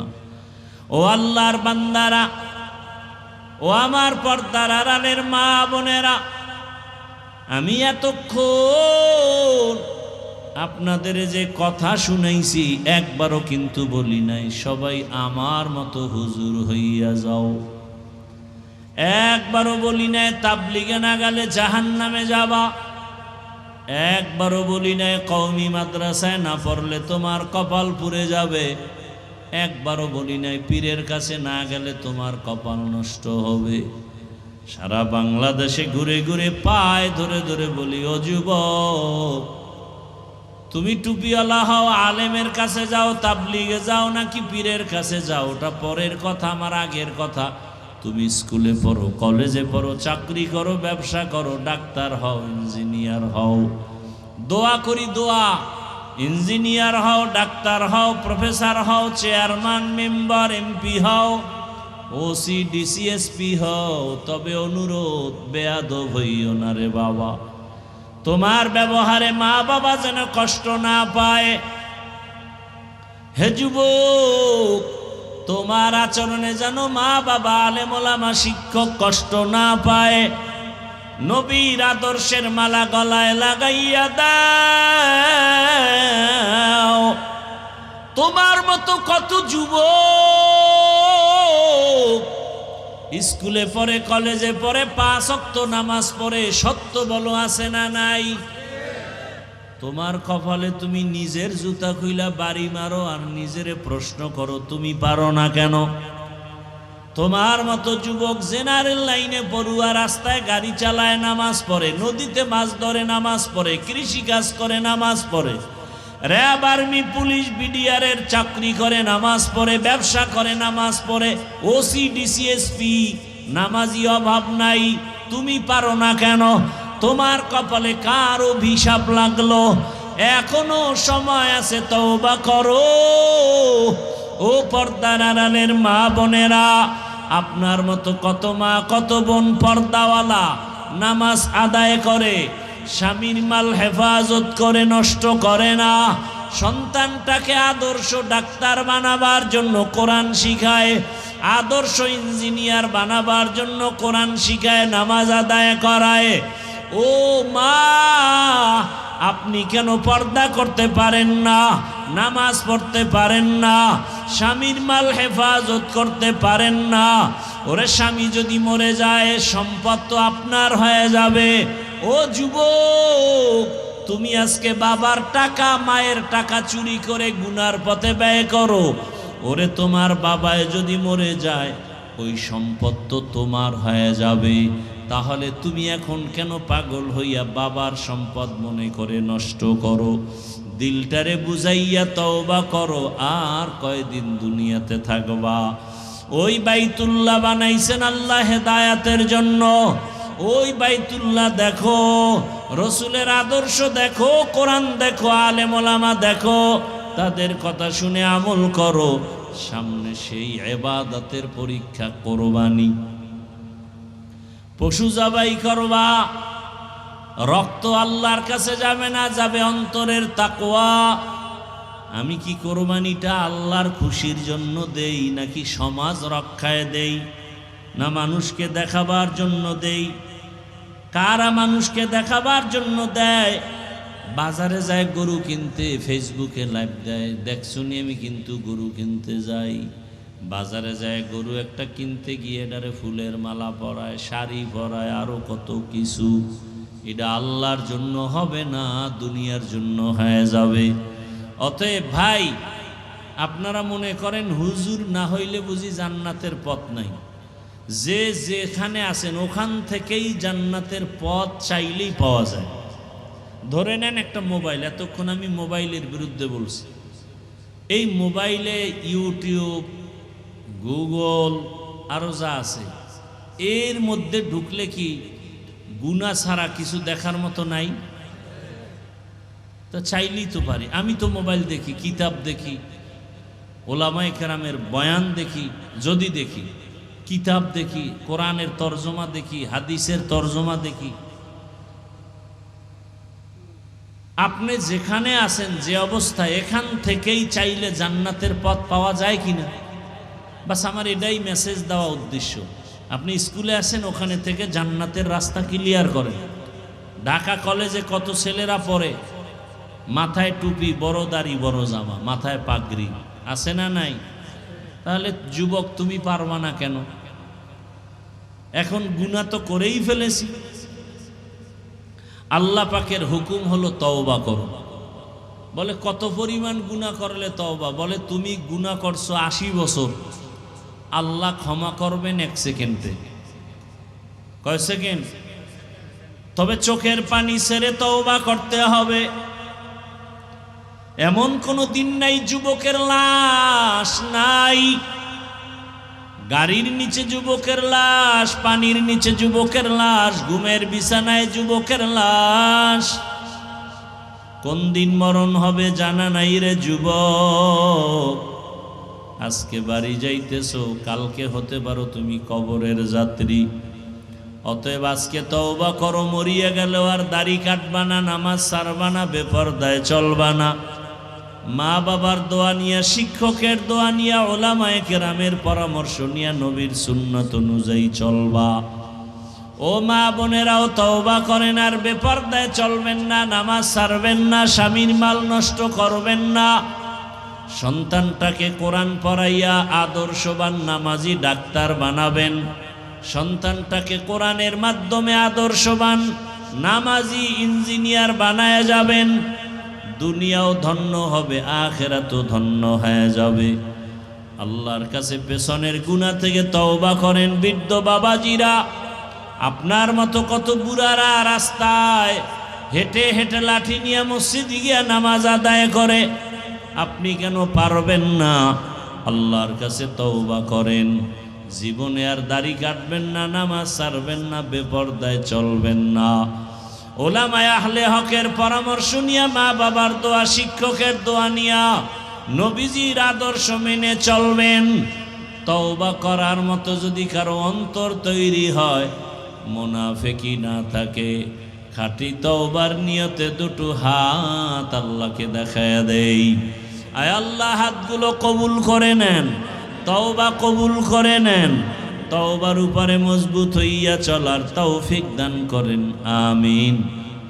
ও আল্লাহর বান্দারা, ও আমার পর্দার আড়ালের মা বোনেরা, আমি এতক্ষণ আপনাদের যে কথা শুনাইছি একবারও কিন্তু বলি নাই সবাই আমার মতো হুজুর হইয়া যাও। একবারও বলি নাই তাবলিগে না গেলে জাহান্নামে যাবা। একবারও বলি নাই কওমি মাদ্রাসায় না পড়লে তোমার কপাল পুড়ে যাবে। একবারও বলি নাই পীরের কাছে না গেলে তোমার কপাল নষ্ট হবে। সারা বাংলাদেশে ঘুরে ঘুরে পায়ে ধরে ধরে বলি, ও যুবক, তুমি টুপিওয়ালা হও, আলেমের কাছে যাও, তাবলিগে যাও নাকি পীরের কাছে যাও ওটা পরের কথা, আমার আগের কথা। তুমি স্কুলে পড়ো, কলেজে পড়ো, চাকরি করো, ব্যবসা করো, ডাক্তার হও, ইঞ্জিনিয়ার হও, দোয়া করি দোয়া, ইঞ্জিনিয়ার হও, ডাক্তার হও, প্রফেসর হও, চেয়ারম্যান, মেম্বার, এমপি হও, ওসি, ডিসি, এসপি হও, তবে অনুরোধ বেয়াদব হইও না রে বাবা। তোমার ব্যবহারে মা বাবা যেন কষ্ট না পায়। হে যুবক, তোমার আচরণে যেন মা বাবা, আলেম ওলামা, শিক্ষক কষ্ট না পায়। নবীর আদর্শের মালা গলায় লাগাইয়া দাও। তোমার মতো কত যুবক স্কুলে পড়ে, কলেজে পড়ে, 5 ওয়াক্ত নামাজ পড়ে, সত্য বলো আছে না নাই? তোমার কপালে তুমি নিজের জুতা খুইলা বাড়ি মারো আর নিজেরে প্রশ্ন করো তুমি পারো না কেন? তোমার মতো যুবক জেনারেল লাইনে পড়ুয়া, রাস্তায় গাড়ি চালায়, নামাজ পড়ে, নদীতে মাছ ধরে, নামাজ পড়ে, কৃষি কাজ করে, নামাজ পড়ে, র্যাব, আর্মি, পুলিশ, বিডিআরের চাকরি করে, নামাজ পড়ে, ব্যবসা করে, নামাজ পড়ে, ওসি, ডিসি, এসপি, নামাজি অভাব নাই। তুমি পারো না কেন? তোমার কপালে কার অভিশাপ লাগলো? এখনো সময় আছে, তওবা করো। ও পর্দার আড়ালের মা বোনেরা, আপনার মতো কত মা কত বোন পর্দাওয়ালা, নামাজ আদায় করে, স্বামীর মাল হেফাজত করে, নষ্ট করে না, সন্তানটাকে আদর্শ ডাক্তার বানাবার জন্য কোরআন শিখায়, আদর্শ ইঞ্জিনিয়ার বানাবার জন্য কোরআন শিখায়, নামাজ আদায় করায়। ও মা, আপনি কেন পর্দা করতে পারেন না? নামাজ পড়তে পারেন না? স্বামীর মাল হেফাজত করতে পারেন না? ওরে স্বামী যদি মরে যায় সম্পদ তো আপনার হয়ে যাবে। ও যুবক, তুমি আজকে বাবার টাকা, মায়ের টাকা চুরি করে গুনার পথে ব্যয় করো। ওরে তোমার বাবায় যদি মরে যায় ওই সম্পদ তো তোমার হয়ে যাবে। তাহলে তুমি এখন কেন পাগল হইয়া বাবার সম্পদ মনে করে নষ্ট করো? দিলটারে বুঝাইয়া তওবা করো। আর কয়দিন দুনিয়াতে থাকবা? ওই বাইতুল্লাহ বানাইছেন আল্লাহ হেদায়াতের জন্য। ওই বাইতুল্লাহ দেখো, রসুলের আদর্শ দেখো, কোরআন দেখো, আলেম ওলামা দেখো, তাদের কথা শুনে আমল করো। সামনে সেই ইবাদতের পরীক্ষা, কোরবানি। পশু জবাই করবা, রক্ত আল্লাহর কাছে যাবে না, যাবে অন্তরের তাকওয়া। আমি কি কোরবানিটা আল্লাহর খুশির জন্য দেই নাকি সমাজ রক্ষায় দেই, না মানুষকে দেখাবার জন্য দেই? কারা মানুষকে দেখাবার জন্য দেয়? বাজারে যায় গরু কিনতে, ফেসবুকে লাইভ দেয়, দেখছুনি আমি কিন্তু গরু কিনতে যাই। বাজারে যায় গরু একটা কিনতে গিয়ে এটারে ফুলের মালা পরায়, শাড়ি পরায়, আরো কত কিছু। এটা আল্লাহর জন্য হবে না, দুনিয়ার জন্য হয়ে যাবে। অতএব ভাই, আপনারা মনে করেন হুজুর না হইলে বুঝি জান্নাতের পথ নাই। যে যেখানে আছেন ওখান থেকেই জান্নাতের পথ চাইলেই পাওয়া যায়। ধরে নেন একটা মোবাইল, এতক্ষণ আমি মোবাইলের বিরুদ্ধে বলছি। এই মোবাইলে ইউটিউব, গুগল আরও যা আছে, এর মধ্যে ঢুকলে কি গুনাহ ছাড়া কিছু দেখার মতো নাই? তো চাইলেই তো পারি। আমি তো মোবাইল দেখি, কিতাব দেখি, ওলামায়ে কেরামের বয়ান দেখি, যদি দেখি, কিতাব দেখি, কোরআনের তরজমা দেখি, হাদিসের তরজমা দেখি। আপনি যেখানে আছেন, যে অবস্থায়, এখান থেকেই চাইলে জান্নাতের পথ পাওয়া যায় কিনা, বাস আমার এটাই মেসেজ দেওয়া উদ্দেশ্য। আপনি স্কুলে আছেন, ওখানে থেকে জান্নাতের রাস্তা ক্লিয়ার করেন। ঢাকা কলেজে কত ছেলেরা পড়ে, মাথায় টুপি, বড় দাড়ি, বড় জামা, মাথায় পাগড়ি, আছে না নাই? তাহলে যুবক তুমি পারবা না কেন? এখন গুনাহ তো করেই ফেলেছি। আল্লাহ পাকের হুকুম হলো তওবা করো। বলে কত পরিমাণ গুনাহ করলে তওবা? বলে তুমি গুনাহ করছো 80 বছর, আল্লাহ ক্ষমা করবেন 1 সেকেন্ডে। কয় সেকেন্ড? তবে চোখের পানি ছেড়ে তওবা করতে হবে। এমন কোনো দিন নাই যুবকের লাশ নাই, গাড়ির নিচে যুবকের লাশ, পানির নিচে যুবকের লাশ, ঘুমের বিছানায় যুবকের লাশ। কোন দিন মরণ হবে জানা নাই রে যুবক। আজকে বাড়ি যাইতেছো, কালকে হতে পারো তুমি কবরের যাত্রী। অতএব আজকে তওবা করো, মরিয়া গেল আর দাড়ি কাটবা না, নামাজ ছাড়বা না, বেপরদায় চলবা না। মা বাবার দোয়া নিয়া, শিক্ষকের দোয়া নিয়া, ওলামায়ে কেরামের পরামর্শ নিয়া নবীর সুন্নাত অনুযায়ী চলবা। ও মা বোনেরাও তওবা করেন, আর বেপরদায় চলবেন না, নামাজ ছাড়বেন না, স্বামীর মাল নষ্ট করবেন না। সন্তানটাকে কোরআন পড়াইয়া আদর্শবান নামাজি ডাক্তার বানাবেন। সন্তানটাকে কোরআনের মাধ্যমে আদর্শবান নামাজি ইঞ্জিনিয়ার বানায়া যাবেন। দুনিয়াও ধন্য হবে, আখিরাতও ধন্য হয়ে যাবে। আল্লাহর কাছে পেছনের গুনাহ থেকে তওবা করেন। বৃদ্ধ বাবাজিরা, আপনার মতো কত বুড়ারা রাস্তায় হেঁটে হেঁটে লাঠি নিয়ে মসজিদে গিয়া নামাজ আদায় করে, আপনি কেন পারবেন না? আল্লাহর কাছে তওবা করেন। জীবনে আর দাড়ি কাটবেন না, নামাজ ছাড়বেন না, বেপরদায় চলবেন না। ওলামায়ে আহলে হকের পরামর্শ নিয়া, মা বাবার দোয়া, শিক্ষকের দোয়া নিয়া নবীজির আদর্শ মেনে চলবেন। তওবা করার মতো যদি কারো অন্তর তৈরি হয়, মুনাফিকি না থাকে, খাঁটি তওবার নিয়তে দুটো হাত আল্লাহকে দেখায়া দেই। আয় আল্লাহ, হাতগুলো কবুল করে নেন, তওবা কবুল করে নেন, তওবার উপরে মজবুত হইয়া চলার তৌফিক দান করেন। আমিন।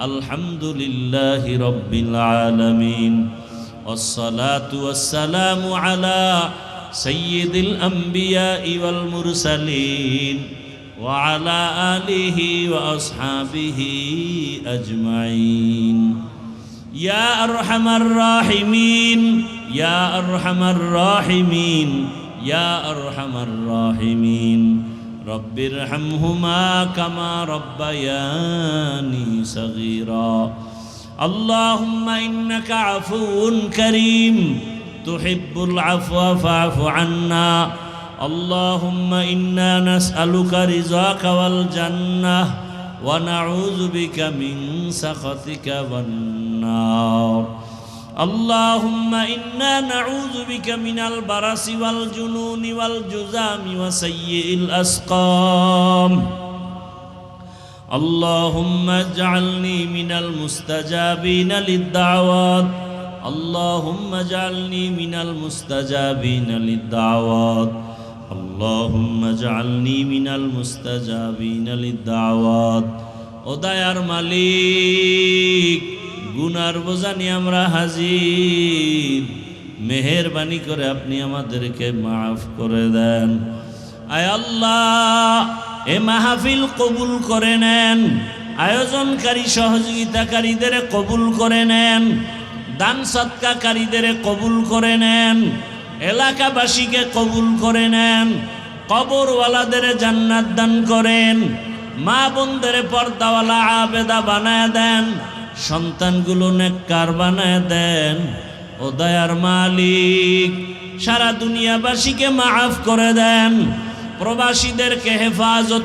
আলহামদুলিল্লাহি রাব্বিল আলামিন। ওয়াসসালাতু ওয়াসসালামু আলা সাইয়্যিদিল আমবিয়া ওয়াল মুরসালিন ওয়া আলা আলিহি ওয়া আসহাবিহি আজমাইন। ইয়া আরহামার রাহিমিন, ইয়া আরহামার রাহিমিন, ইয়া আরহামার রাহিমিন। রব্বিরহামহুমা কামা রব্বায়ানি সগীরা। আল্লাহুম্মা ইন্নাকা আফুউন কারীম, তুহিব্বুল আফওয়া ফা'ফু আন্না। আল্লাহুম্মা ইন্না নাসআলুকা রিযাকা ওয়াল জান্নাহ ওয়া নাউযু বিকা মিন সাখাতিকা ওয়ান নার। اللهم إنا نعوذ بك من البرص والجنون والجذام وسيء الأسقام. اللهم اجعلني من المستجابين للدعوات. اللهم اجعلني من المستجابين للدعوات. اللهم اجعلني من المستجابين للدعوات. ও দয়ার মালিক, গুনার বোঝা নিয়ে আমরা হাজির। মেহেরবানি করে আপনি আমাদেরকে মাফ করে দেন। আয় আল্লাহ, এ মাহফিল কবুল করে নেন, আয়োজনকারী সহযোগিতাকারীদের কবুল করে নেন, দান সৎকাকারীদের কবুল করে নেন, এলাকাবাসীকে কবুল করে নেন, কবরওয়ালাদের জান্নাত দান করেন, মা বোনদের পর্দাওয়ালা আবেদা বানায় দেন, সন্তানগুলো নেককার বানায় দেন। ও দয়ার মালিক, সারা দুনিয়াবাসীকে মাফ করে দেন, প্রবাসীদেরকে হেফাজত